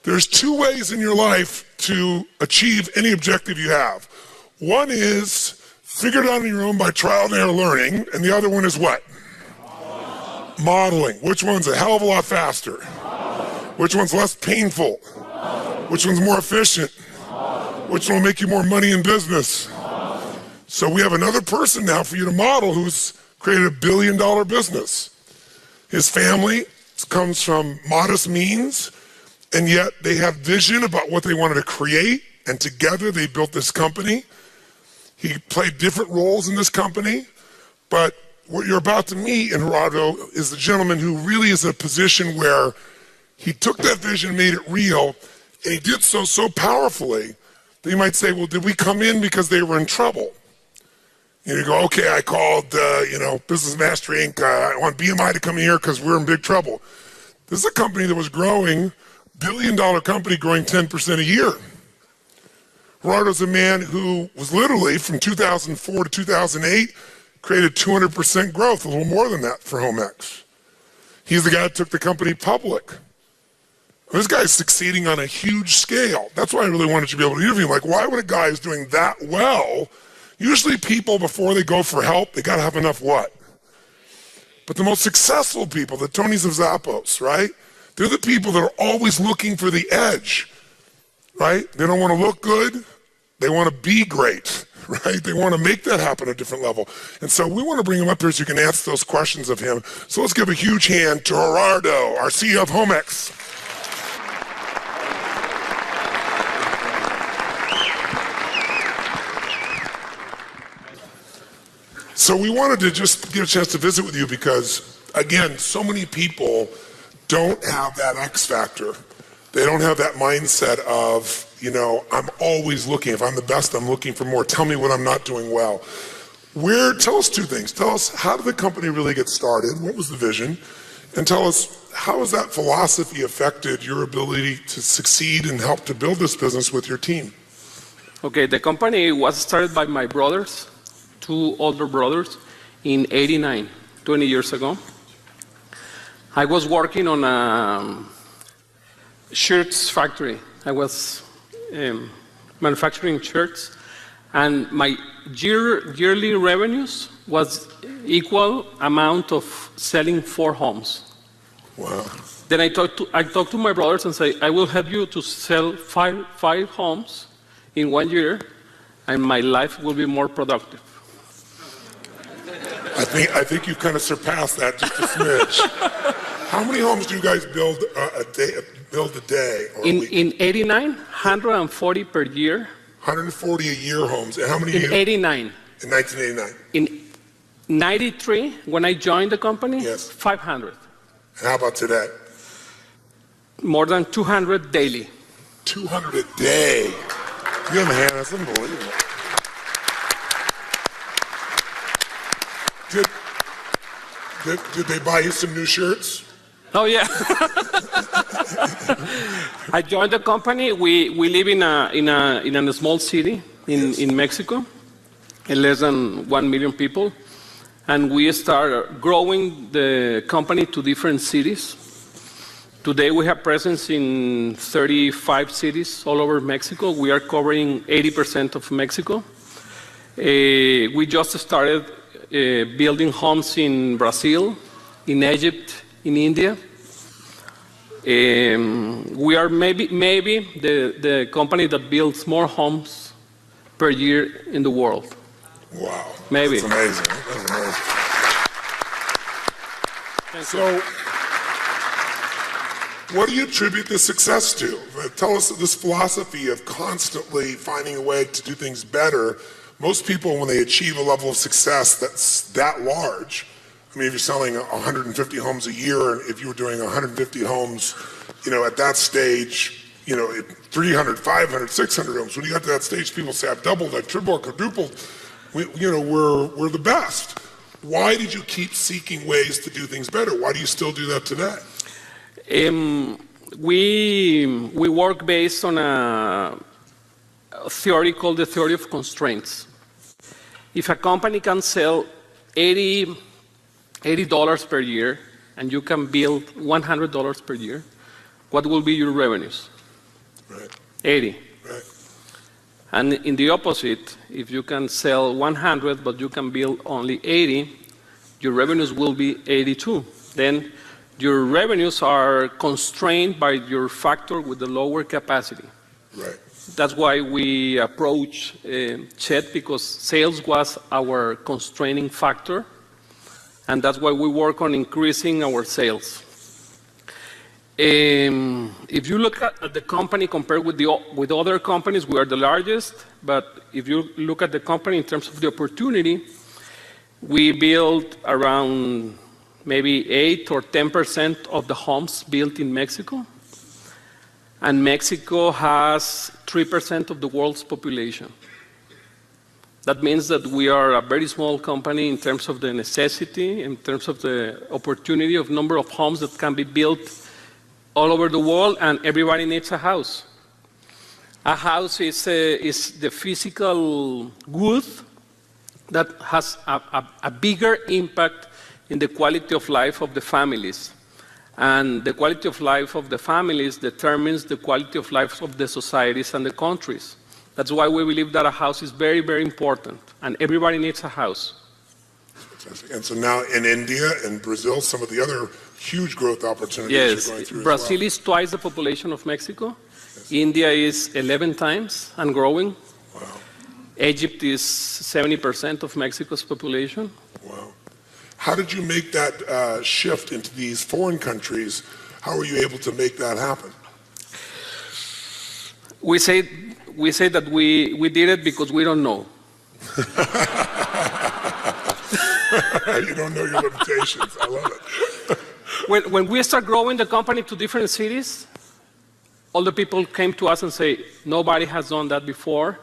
There's two ways in your life to achieve any objective you have. One is figure it out on your own by trial and error learning, and the other one is what? Modeling. Which one's a hell of a lot faster? Which one's less painful? Which one's more efficient? Which one will make you more money in business? So we have another person now for you to model who's created $1 billion business. His family comes from modest means, and yet they have vision about what they wanted to create, and together they built this company. He played different roles in this company, but what you're about to meet in Gerardo is the gentleman who really is in a position where he took that vision, made it real, and he did so powerfully that you might say, well, did we come in because they were in trouble? And you go, okay, I called, Business Master Inc. I want BMI to come here because we're in big trouble. This is a company that was growing, $1 billion company growing 10% a year. Gerardo's a man who was literally, from 2004 to 2008, created 200% growth, a little more than that for HomeX. He's the guy that took the company public. This guy's succeeding on a huge scale. That's why I really wanted you to be able to interview him. Like, why would a guy who's doing that well? Usually people, before they go for help, they gotta have enough what? But the most successful people, the Tonys of Zappos, right? They're the people that are always looking for the edge, right? They don't wanna look good, they wanna be great, right? They wanna make that happen at a different level. And so we wanna bring him up here so you can answer those questions of him. So let's give a huge hand to Gerardo, our CEO of HomeX. So we wanted to just get a chance to visit with you because, again, so many people don't have that X factor. They don't have that mindset of, I'm always looking. If I'm the best, I'm looking for more. Tell me what I'm not doing well. Tell us two things. Tell us, how did the company really get started? What was the vision? And tell us, how has that philosophy affected your ability to succeed and help to build this business with your team? Okay, the company was started by my brothers. Two older brothers in '89, 20 years ago. I was working on a shirts factory. I was manufacturing shirts, and my yearly revenues was equal amount of selling 4 homes. Wow. Then I talked to my brothers and say, I will help you to sell five homes in 1 year, and my life will be more productive. I think you kind of surpassed that just a smidge. How many homes do you guys build a day? Or in '89, 140 per year. 140 a year homes. And how many? In '89. In 1989. In '93, when I joined the company, yes. 500. And how about today? More than 200 daily. 200 a day. Give him a hand. That's unbelievable. Did they buy you some new shirts? Oh yeah. I joined the company. We live in a small city in Mexico, less than 1 million people, and we start growing the company to different cities. Today we have presence in 35 cities all over Mexico. We are covering 80% of Mexico. We just started building homes in Brazil, in Egypt, in India. We are maybe the company that builds more homes per year in the world. Wow. Maybe. That's amazing. That's amazing. So, what do you attribute this success to? Tell us this philosophy of constantly finding a way to do things better. Most people, when they achieve a level of success that's that large, I mean, if you're selling 150 homes a year, and if you were doing 150 homes, at that stage, 300, 500, 600 homes, when you got to that stage, people say, I've doubled, I've tripled, quadrupled. We're the best. Why did you keep seeking ways to do things better? Why do you still do that today? We work based on a theory called the theory of constraints. If a company can sell $80 per year and you can build $100 per year, what will be your revenues? Right. 80. Right. And in the opposite, if you can sell 100, but you can build only 80, your revenues will be 82. Then your revenues are constrained by your factor with the lower capacity. Right. That's why we approach Chet, because sales was our constraining factor, and that's why we work on increasing our sales. If you look at the company compared with other companies, we are the largest, but if you look at the company in terms of the opportunity, we build around maybe 8 or 10% of the homes built in Mexico. And Mexico has 3% of the world's population. That means that we are a very small company in terms of the necessity, in terms of the opportunity of number of homes that can be built all over the world, and everybody needs a house. A house is the physical good that has a bigger impact in the quality of life of the families. And the quality of life of the families determines the quality of life of the societies and the countries. That's why we believe that a house is very, very important, and everybody needs a house. And so now in India and Brazil, some of the other huge growth opportunities you're going through Brazil as is twice the population of Mexico. Yes. India is 11 times and growing. Wow. Egypt is 70% of Mexico's population. Wow. How did you make that shift into these foreign countries? How were you able to make that happen? We say that we did it because we don't know. You don't know your limitations. I love it. When we start growing the company to different cities, all the people came to us and say, nobody has done that before.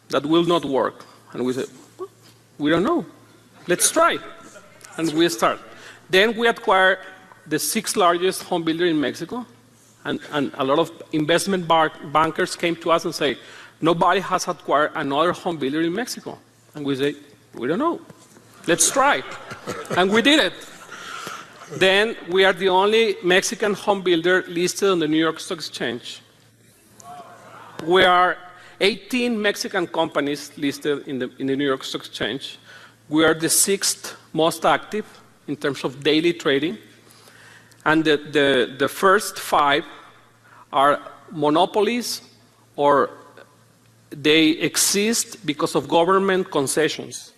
That will not work. And we said, well, we don't know. Let's try. And we start. Then we acquire the 6th largest home builder in Mexico. And a lot of investment bankers came to us and say, nobody has acquired another home builder in Mexico. And we say, we don't know. Let's try. And we did it. Then we are the only Mexican home builder listed on the New York Stock Exchange. We are 18 Mexican companies listed in the New York Stock Exchange. We are the 6th most active in terms of daily trading. And the first 5 are monopolies, or they exist because of government concessions.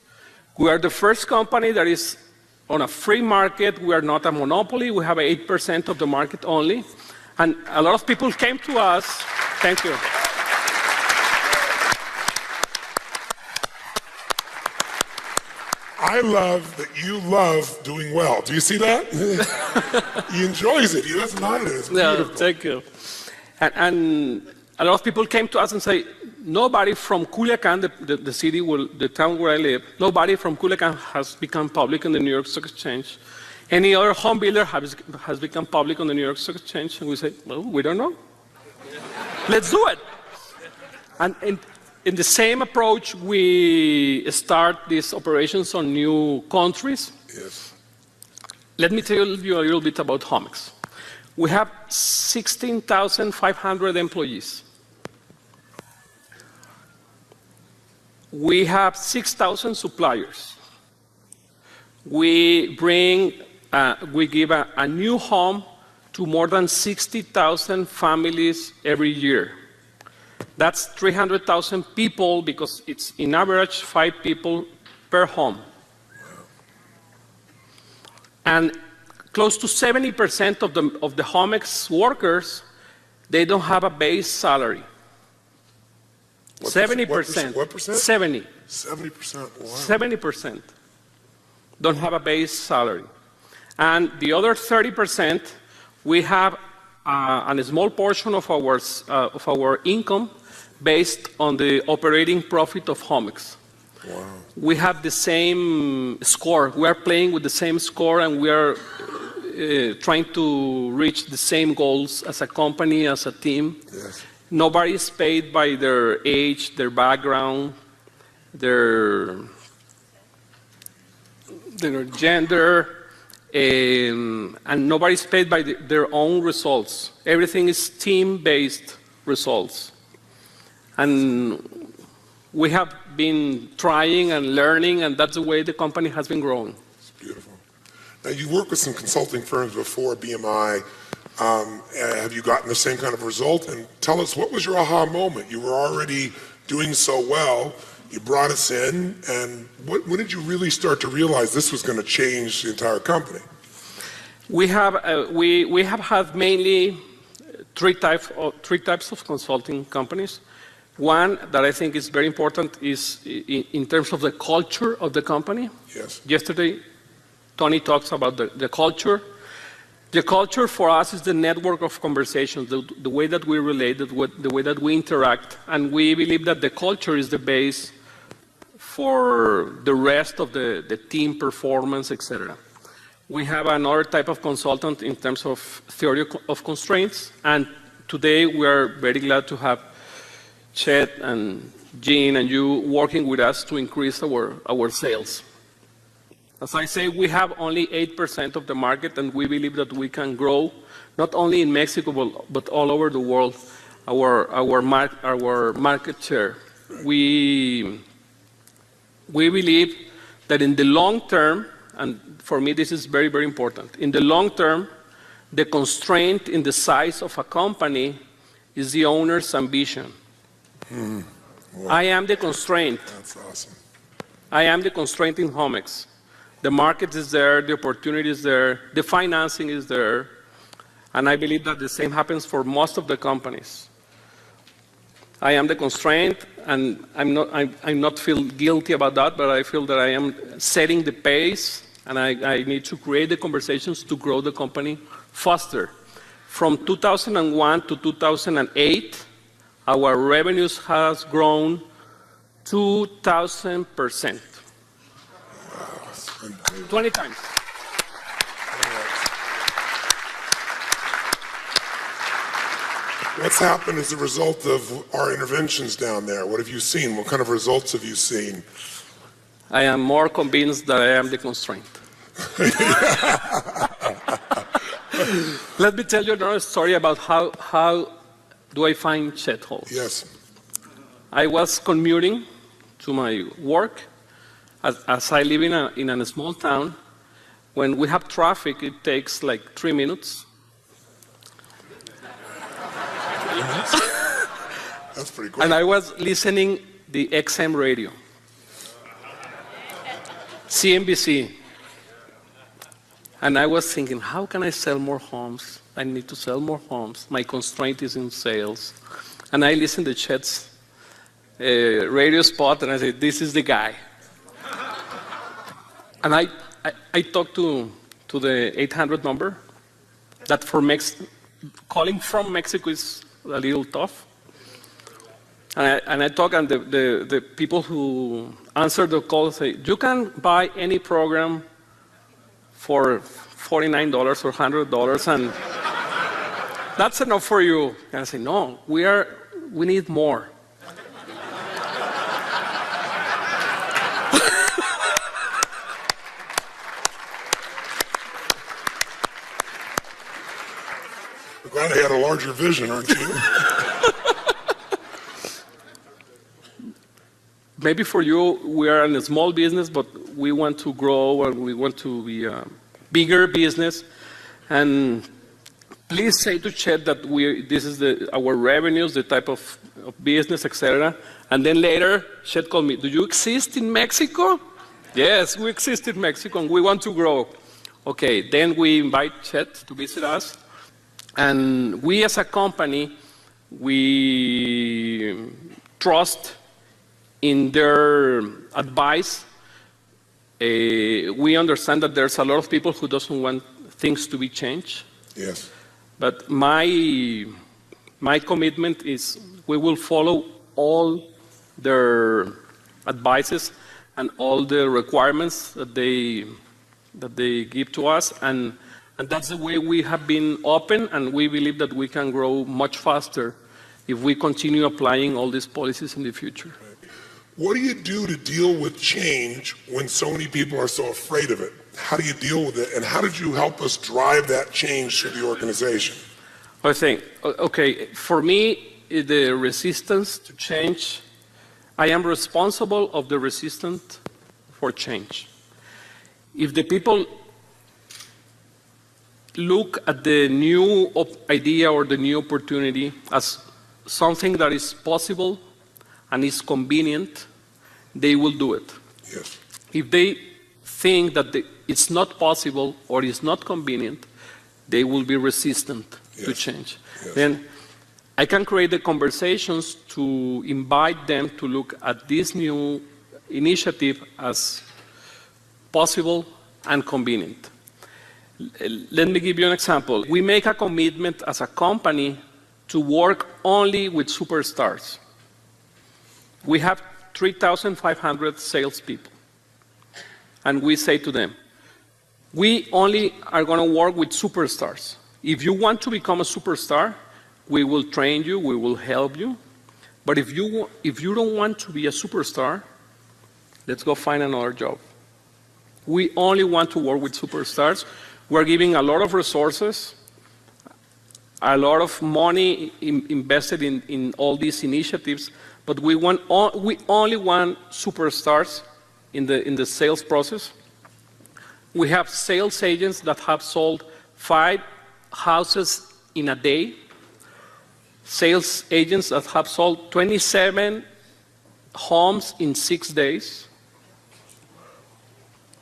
We are the first company that is on a free market. We are not a monopoly. We have 8% of the market only. And a lot of people came to us. Thank you. I love that you love doing well. Do you see that? He enjoys it. He doesn't hide it. It's beautiful. No, thank you. And a lot of people came to us and say, nobody from Culiacan, the city, the town where I live, nobody from Culiacan has become public on the New York Stock Exchange. Any other home builder has become public on the New York Stock Exchange. And we say, well, we don't know. Let's do it. And in the same approach, we start these operations on new countries. Yes. Let me tell you a little bit about Homex. We have 16,500 employees. We have 6,000 suppliers. We give a new home to more than 60,000 families every year. That's 300,000 people, because it's in average 5 people per home. And close to 70% of the Homex workers, they don't have a base salary. 70%. What percent? 70. 70%. Wow. 70% don't have a base salary. And the other 30%, we have a small portion of our income based on the operating profit of Homex. Wow. We have the same score. We are playing with the same score, and we are trying to reach the same goals as a company, as a team. Yes. Nobody is paid by their age, their background, their gender. and nobody's paid by their own results. Everything is team-based results. And we have been trying and learning, and that's the way the company has been growing. It's beautiful. Now, you worked with some consulting firms before, BMI. Have you gotten the same kind of result? And tell us, what was your aha moment? You were already doing so well. You brought us in, and when did you really start to realize this was going to change the entire company? We have had mainly three types of consulting companies. One that I think is very important is in terms of the culture of the company. Yes. Yesterday, Tony talks about the culture. The culture for us is the network of conversations, the way that we relate, the way that we interact, and we believe that the culture is the base for the rest of the team performance, etc. We have another type of consultant in terms of theory of constraints, and today we are very glad to have Chet and Jean and you working with us to increase our sales. As I say, we have only 8% of the market, and we believe that we can grow not only in Mexico but all over the world our market share. We believe that in the long term, and for me this is very, very important, in the long term, the constraint in the size of a company is the owner's ambition. Wow. I am the constraint. That's awesome. I am the constraint in Homex. The market is there, the opportunity is there, the financing is there, and I believe that the same happens for most of the companies. I am the constraint, and I'm not feel guilty about that, but I feel that I am setting the pace, and I need to create the conversations to grow the company faster. From 2001 to 2008, our revenues has grown 2,000%. 20 times. What's happened as a result of our interventions down there? What have you seen? What kind of results have you seen? I am more convinced that I am the constraint. Let me tell you another story about how do I find Chet Hall. Yes. I was commuting to my work. As I live in a small town, when we have traffic, it takes like 3 minutes. That's pretty cool. And I was listening the XM radio, CNBC. And I was thinking, how can I sell more homes? I need to sell more homes. My constraint is in sales. And I listened to Chet's radio spot, and I said, this is the guy. And I talked to the 800 number. That for calling from Mexico is a little tough. And I talk, and the people who answer the call say, you can buy any program for $49 or $100, and that's enough for you. And I say, no, we need more. I'm glad I had a larger vision, aren't you? Maybe for you, we are in a small business, but we want to grow and we want to be a bigger business. And please say to Chet that this is our revenues, the type of business, etc. And then later, Chet called me, do you exist in Mexico? Yes, we exist in Mexico and we want to grow. Okay, then we invite Chet to visit us. And we as a company, we trust in their advice. We understand that there's a lot of people who doesn't want things to be changed. Yes. But my commitment is we will follow all their advices and all the requirements that they give to us, and that's the way we have been open, and we believe that we can grow much faster if we continue applying all these policies in the future. What do you do to deal with change when so many people are so afraid of it? How do you deal with it? And how did you help us drive that change through the organization? I think, okay, for me, the resistance to change, I am responsible of the resistance for change. If the people look at the new idea or the new opportunity as something that is possible and is convenient, they will do it. Yes. If they think that it's not possible or it's not convenient, they will be resistant to change. Yes. Then I can create the conversations to invite them to look at this new initiative as possible and convenient. Let me give you an example. We make a commitment as a company to work only with superstars. We have 3,500 salespeople. And we say to them, we only are going to work with superstars. If you want to become a superstar, we will train you, we will help you. But if you don't want to be a superstar, let's go find another job. We only want to work with superstars. We're giving a lot of resources, a lot of money invested in all these initiatives, but we only want superstars in the sales process. We have sales agents that have sold 5 houses in a day, sales agents that have sold 27 homes in 6 days.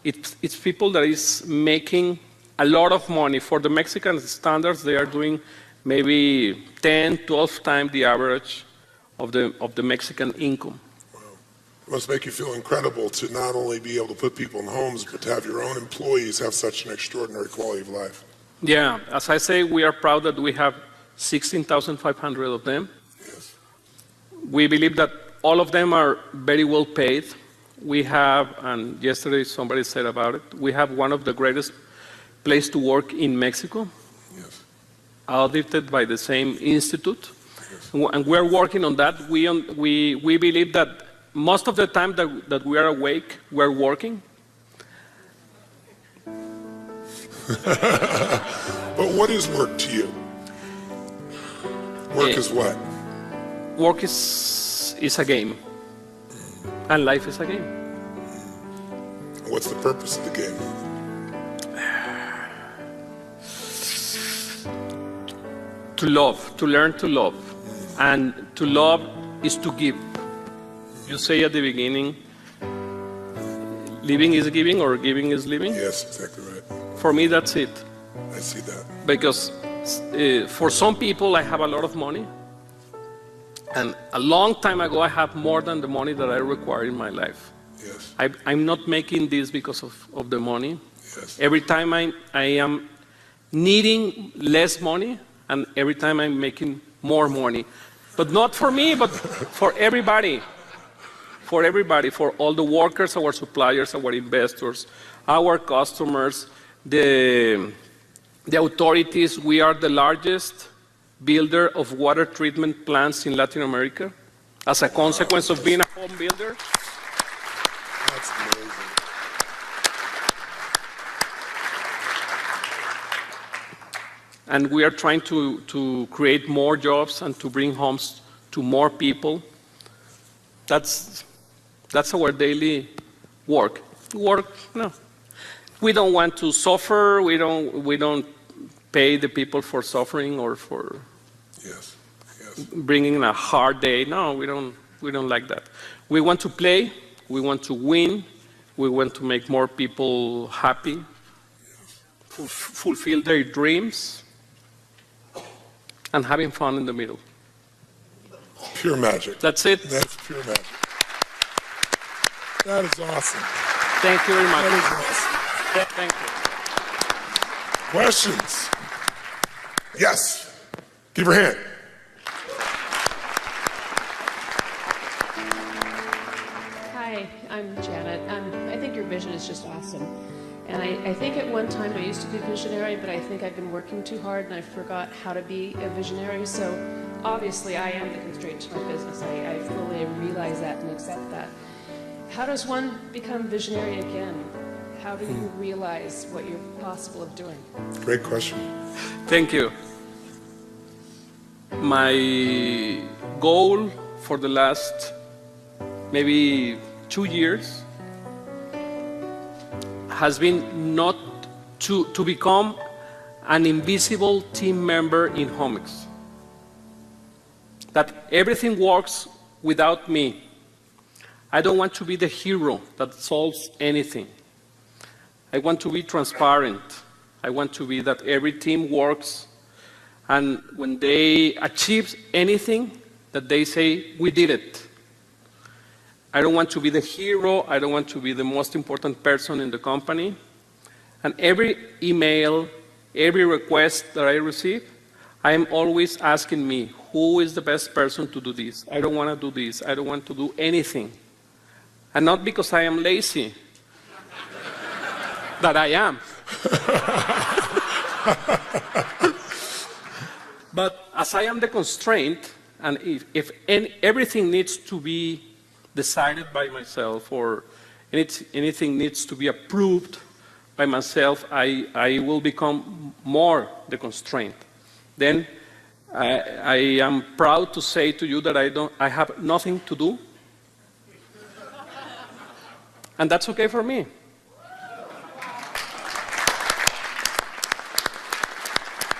It's people that is making a lot of money. For the Mexican standards, they are doing maybe 10, 12 times the average of the Mexican income. Wow. It must make you feel incredible to not only be able to put people in homes, but to have your own employees have such an extraordinary quality of life. Yeah, as I say, we are proud that we have 16,500 of them. Yes. We believe that all of them are very well paid. We have, and yesterday somebody said about it, we have one of the greatest places to work in Mexico, yes, audited by the same institute. Yes. And we're working on that. We believe that most of the time that we are awake, we're working. But what is work to you? Work is what? Work is a game. And life is a game. What's the purpose of the game? To love, to learn to love. And to love is to give. You say at the beginning, living is giving or giving is living? Yes, exactly right. For me, that's it. I see that. Because for some people, I have a lot of money. And a long time ago, I have more than the money that I require in my life. Yes. I'm not making this because of the money. Yes. Every time I am needing less money, and every time I'm making more money. But not for me, but for everybody. For everybody, for all the workers, our suppliers, our investors, our customers, the authorities. We are the largest builder of water treatment plants in Latin America as a consequence of being a home builder. That's amazing. And we are trying to create more jobs and to bring homes to more people. That's our daily work. No. We don't want to suffer. We don't pay the people for suffering or for Yes. bringing a hard day. No, we don't like that. We want to play. We want to win. We want to make more people happy, fulfill their dreams, and having fun in the middle. Pure magic. That's it. That's pure magic. That is awesome. Thank you very much. That is awesome. Thank you. Questions? Yes. Give her a hand. Hi, I'm Janet. I think your vision is just awesome. And I think at one time I used to be visionary, but I think I've been working too hard and I forgot how to be a visionary. So obviously I am the constraint to my business. I fully realize that and accept that. how does one become visionary again? How do you realize what you're possible of doing? Great question. Thank you. My goal for the last maybe 2 years has been not to become an invisible team member in Homex. That everything works without me. I don't want to be the hero that solves anything. I want to be transparent. I want to be that every team works, and when they achieve anything, that they say, we did it. I don't want to be the hero. I don't want to be the most important person in the company. And every email, every request that I receive, I am always asking me, who is the best person to do this? I don't want to do this. I don't want to do anything. And not because I am lazy, that I am. But as I am the constraint, and if everything needs to be decided by myself, or anything needs to be approved by myself, I will become more the constraint. Then I am proud to say to you that I have nothing to do, and that's okay for me.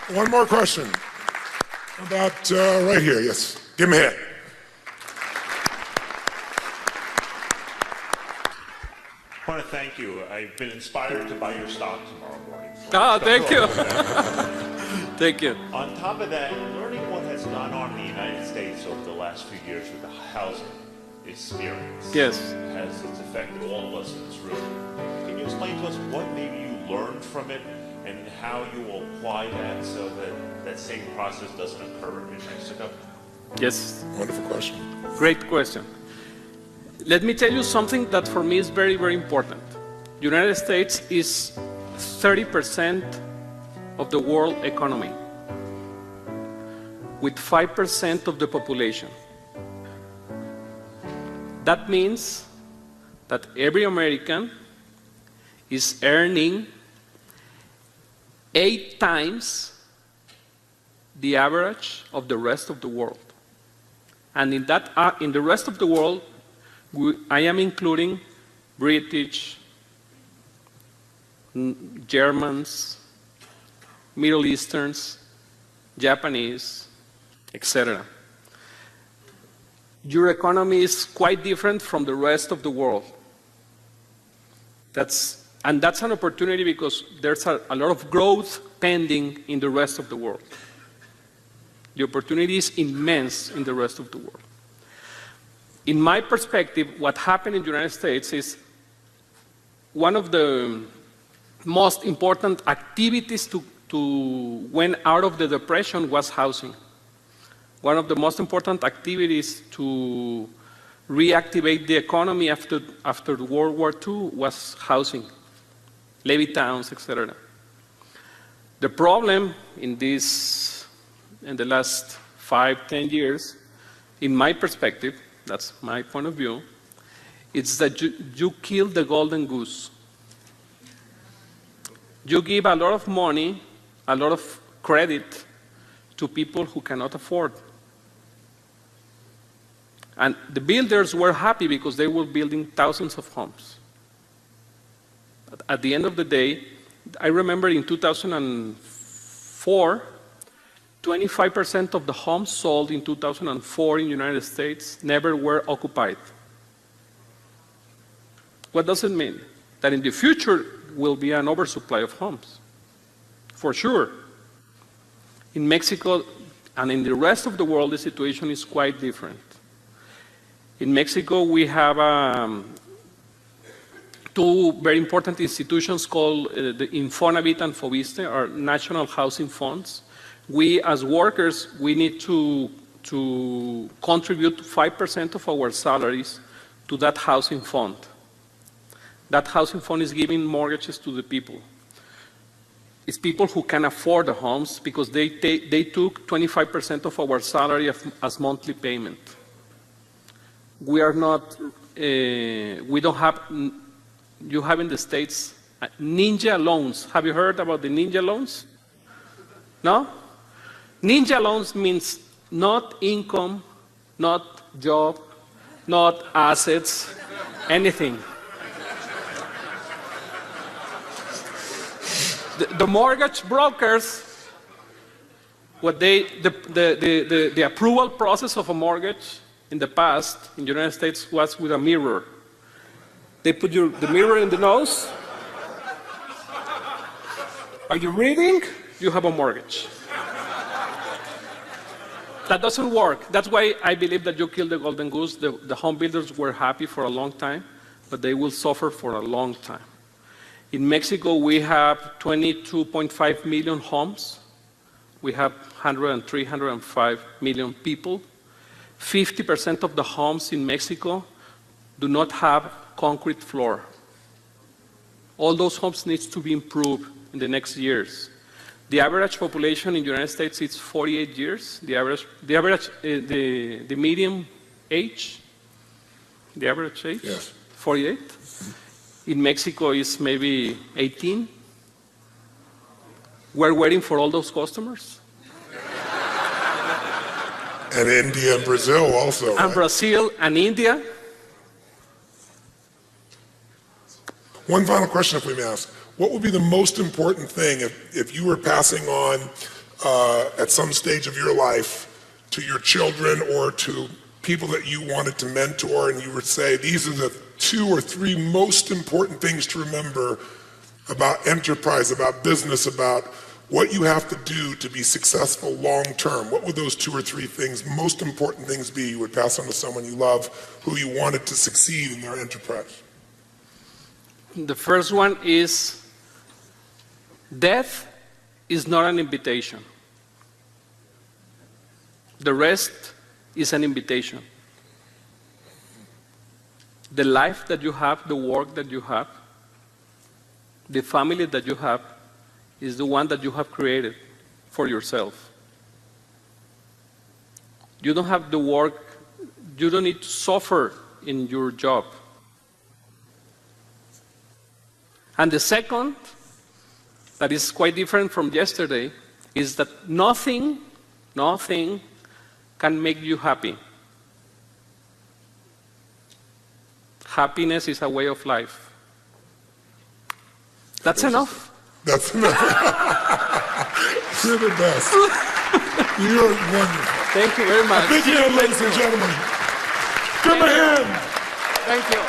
One more question about right here. Yes, give me a hit. I want to thank you. I've been inspired to buy your stock tomorrow morning. Ah, thank you. Thank you. On top of that, learning what has gone on in the United States over the last few years with the housing experience Yes. has its affected all of us in this room. Can you explain to us what maybe you learned from it and how you will apply that so that that same process doesn't occur in Mexico? Yes. Wonderful question. Great question. Let me tell you something that for me is very, very important. The United States is 30% of the world economy, with 5% of the population. That means that every American is earning 8 times the average of the rest of the world. And in the rest of the world, I am including British, Germans, Middle Easterns, Japanese, etc. Your economy is quite different from the rest of the world. That's an opportunity because there's a lot of growth pending in the rest of the world. The opportunity is immense in the rest of the world. In my perspective, what happened in the United States is one of the most important activities to when out of the depression was housing. One of the most important activities to reactivate the economy after World War II was housing, levee towns, etc. The problem in the last 5-10 years, in my perspective, that's my point of view, it's that you kill the golden goose. You give a lot of money, a lot of credit to people who cannot afford. And the builders were happy because they were building thousands of homes. At the end of the day, I remember in 2004, 25% of the homes sold in 2004 in the United States never were occupied. What does it mean? That in the future will be an oversupply of homes, for sure. In Mexico and in the rest of the world, the situation is quite different. In Mexico, we have 2 very important institutions called the Infonavit and Fobiste, our national housing funds. We, as workers, we need to contribute 5% of our salaries to that housing fund. That housing fund is giving mortgages to the people. It's people who can afford the homes because they took 25% of our salary as monthly payment. We are not, we don't have, you have in the States ninja loans. Have you heard about the ninja loans? No? Ninja loans means not income, not job, not assets, anything. The mortgage brokers, what the approval process of a mortgage in the past in the United States was with a mirror. They put the mirror in the nose. Are you reading? You have a mortgage. That doesn't work. That's why I believe that you killed the golden goose. The home builders were happy for a long time, but they will suffer for a long time. In Mexico, we have 22.5 million homes. We have 103, 105 million people. 50% of the homes in Mexico do not have concrete floor. All those homes need to be improved in the next years. The average population in the United States is 48 years. The median age, the average age, Yes. 48. In Mexico is maybe 18. We're waiting for all those customers. And India and Brazil also. And right? Brazil and India. One final question, if we may ask. What would be the most important thing if you were passing on at some stage of your life to your children or to people that you wanted to mentor, and you would say, these are the 2 or 3 most important things to remember about enterprise, about business, about what you have to do to be successful long term? What would those 2 or 3 things, most important things be you would pass on to someone you love who you wanted to succeed in their enterprise? The first one is death is not an invitation. The rest is an invitation. The life that you have, the work that you have, the family that you have is the one that you have created for yourself. You don't have the work, you don't need to suffer in your job. And the second, that is quite different from yesterday, is that nothing can make you happy. Happiness is a way of life. That's enough. That's enough. You're the best. You are wonderful. Thank you very much. Big hand, ladies and gentlemen. Give him a hand. Thank you.